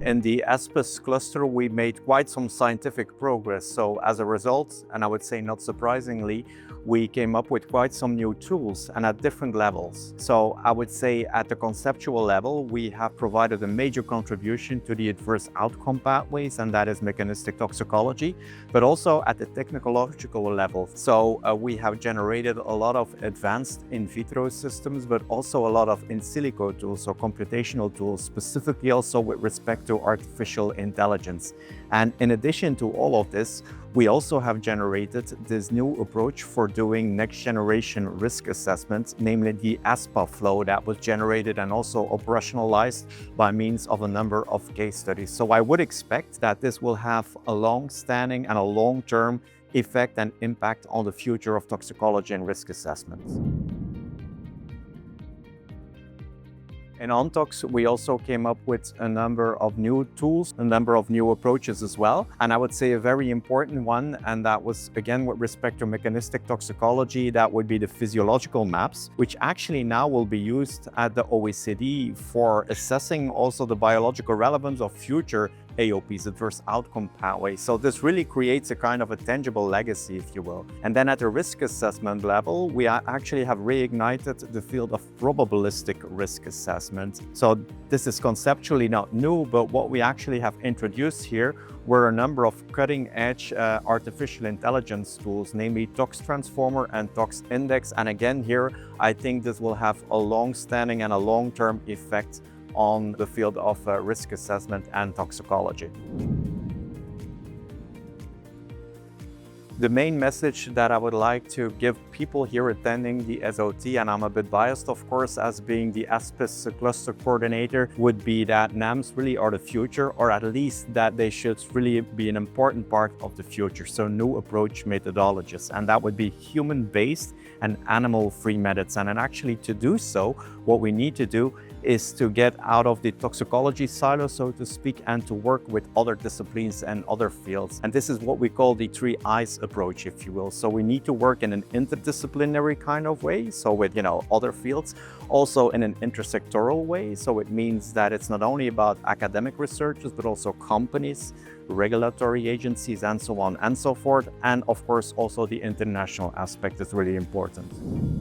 In the ASPIS cluster, we made quite some scientific progress. So as a result, and I would say not surprisingly, we came up with quite some new tools and at different levels. So I would say at the conceptual level, we have provided a major contribution to the adverse outcome pathways, and that is mechanistic toxicology, but also at the technological level. So we have generated a lot of advanced in vitro systems, but also a lot of in silico tools or computational tools, specifically also with respect to artificial intelligence. And in addition to all of this, we also have generated this new approach for doing next generation risk assessments, namely the ASPA flow that was generated and also operationalized by means of a number of case studies. So I would expect that this will have a long-standing and a long-term effect and impact on the future of toxicology and risk assessments. In ONTOX, we also came up with a number of new tools, a number of new approaches as well. And I would say a very important one, and that was again with respect to mechanistic toxicology, that would be the physiological maps, which actually now will be used at the OECD for assessing also the biological relevance of future AOPs, adverse outcome pathways. So this really creates a kind of a tangible legacy, if you will. And then at the risk assessment level, we actually have reignited the field of probabilistic risk assessment. So this is conceptually not new, but what we actually have introduced here were a number of cutting-edge artificial intelligence tools, namely Tox Transformer and Tox Index. And again, here, I think this will have a long-standing and a long-term effect on the field of risk assessment and toxicology. The main message that I would like to give people here attending the SOT, and I'm a bit biased of course as being the ASPIS cluster coordinator, would be that NAMs really are the future, or at least that they should really be an important part of the future. So new approach methodologies, and that would be human-based and animal-free medicine. And actually to do so, what we need to do is to get out of the toxicology silo, so to speak, and to work with other disciplines and other fields. And this is what we call the 3 I's approach, if you will. So we need to work in an interdisciplinary kind of way, so with, other fields, also in an intersectoral way. So it means that it's not only about academic researchers, but also companies, regulatory agencies, and so on and so forth. And of course, also the international aspect is really important.